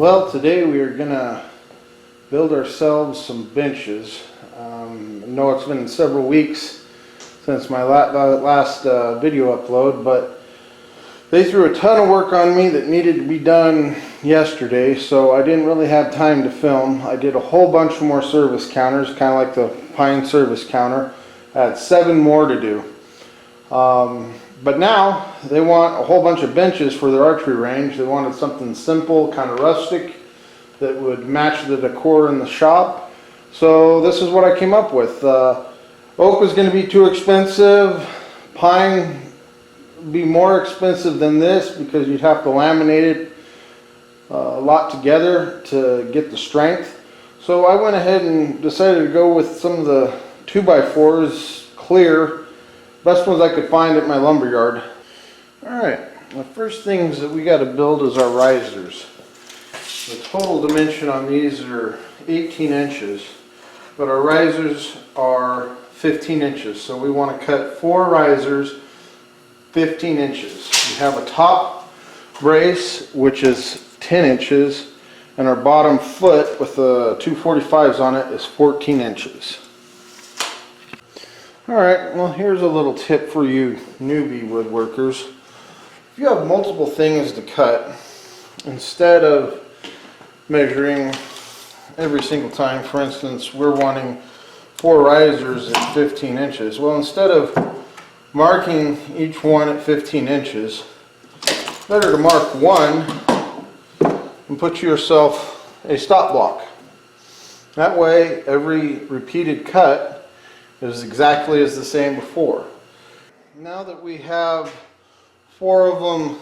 Well, today we are gonna build ourselves some benches. I know it's been several weeks since my last video upload, but they threw a ton of work on me that needed to be done yesterday, so I didn't really have time to film. I did a whole bunch more service counters, kind of like the Pine service counter. I had 7 more to do. But now they want a whole bunch of benches for their archery range. They wanted something simple, kind of rustic, that would match the decor in the shop. So this is what I came up with. Oak was going to be too expensive. Pine would be more expensive than this because you'd have to laminate it a lot together to get the strength. So I went ahead and decided to go with some of the 2x4s, clear. Best ones I could find at my lumber yard. Alright, the first things that we got to build is our risers. The total dimension on these are 18 inches, but our risers are 15 inches. So we want to cut 4 risers 15 inches. We have a top brace which is 10 inches, and our bottom foot with the 245s on it is 14 inches. Alright, well here's a little tip for you newbie woodworkers. If you have multiple things to cut, instead of measuring every single time, for instance we're wanting 4 risers at 15 inches. Well, instead of marking each one at 15 inches, better to mark one and put yourself a stop block. That way every repeated cut is exactly as the same before. Now that we have 4 of them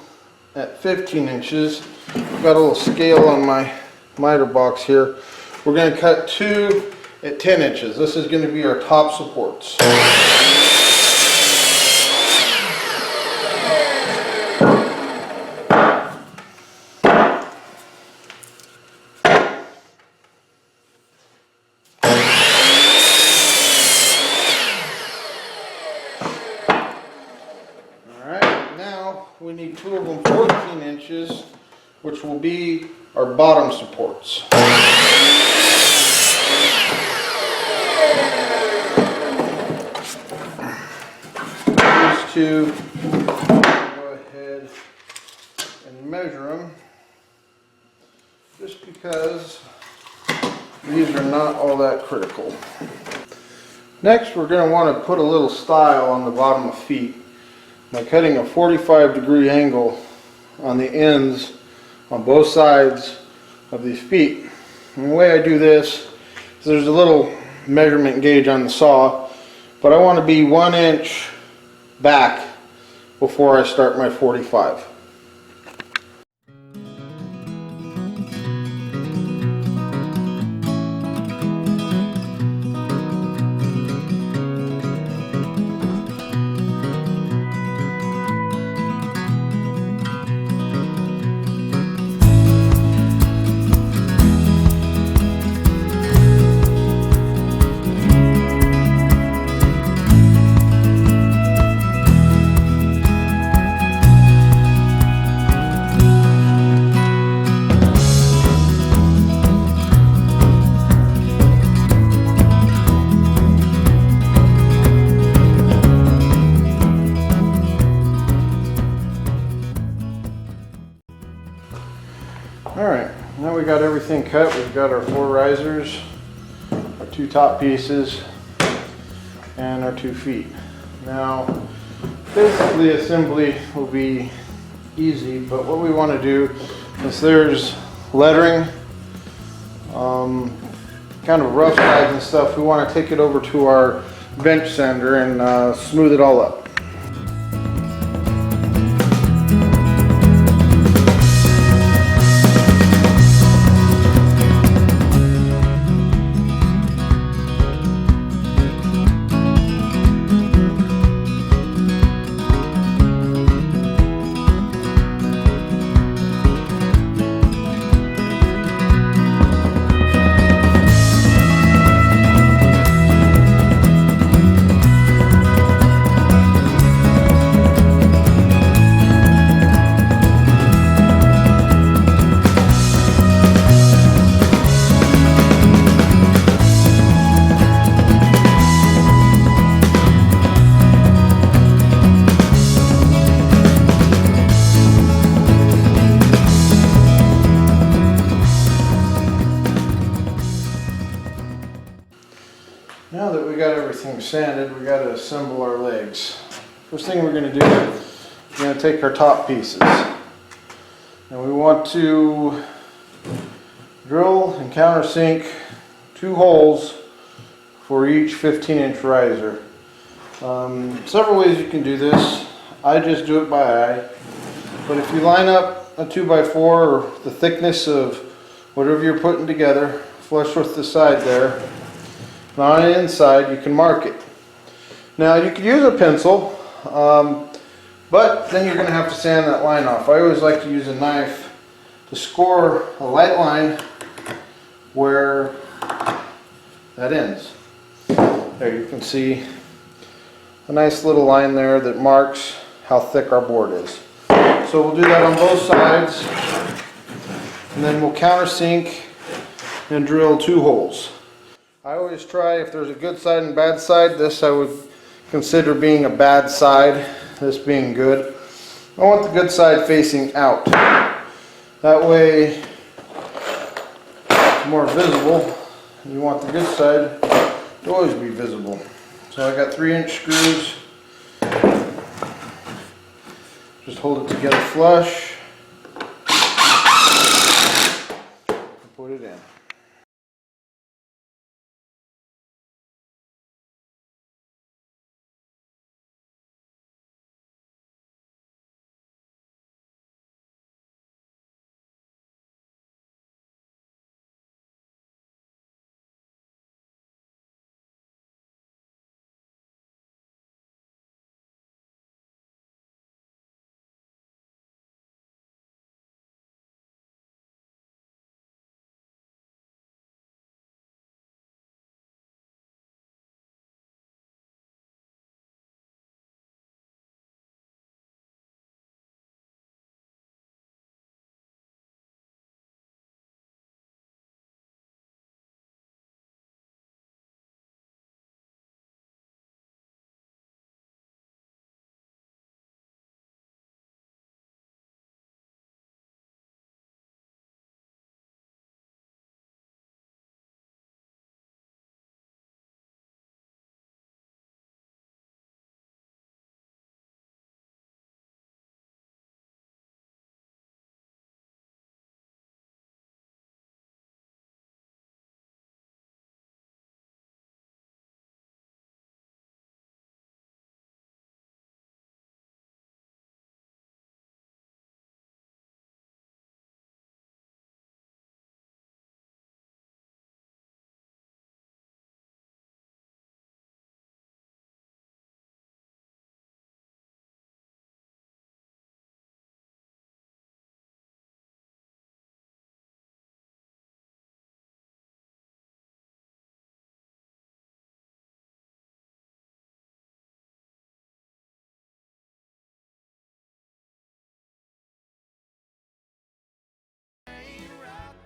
at 15 inches, I've got a little scale on my miter box here. We're going to cut 2 at 10 inches. This is going to be our top supports. We need 2 of them 14 inches, which will be our bottom supports. These 2, go ahead and measure them, just because these are not all that critical. Next, we're going to want to put a little style on the bottom of feet by cutting a 45-degree angle on the ends on both sides of these feet. And the way I do this is there's a little measurement gauge on the saw, but I want to be 1 inch back before I start my 45. Alright, now we got everything cut. We've got our 4 risers, our 2 top pieces, and our 2 feet. Now, basically assembly will be easy, but what we want to do is there's lettering, kind of rough sides and stuff. We want to take it over to our bench sander and smooth it all up. everything sanded, we got to assemble our legs. First thing we're going to do, we're going to take our top pieces. And we want to drill and countersink 2 holes for each 15-inch riser. Several ways you can do this. I just do it by eye. But if you line up a 2x4 or the thickness of whatever you're putting together, flush with the side there, and on the inside you can mark it. Now you could use a pencil, but then you're going to have to sand that line off. I always like to use a knife to score a light line where that ends. There you can see a nice little line there that marks how thick our board is. So we'll do that on both sides, and then we'll countersink and drill 2 holes. I always try, if there's a good side and bad side, this I would consider being a bad side, this being good. I want the good side facing out. That way it's more visible. You want the good side to always be visible. So I got 3-inch screws. Just hold it together flush.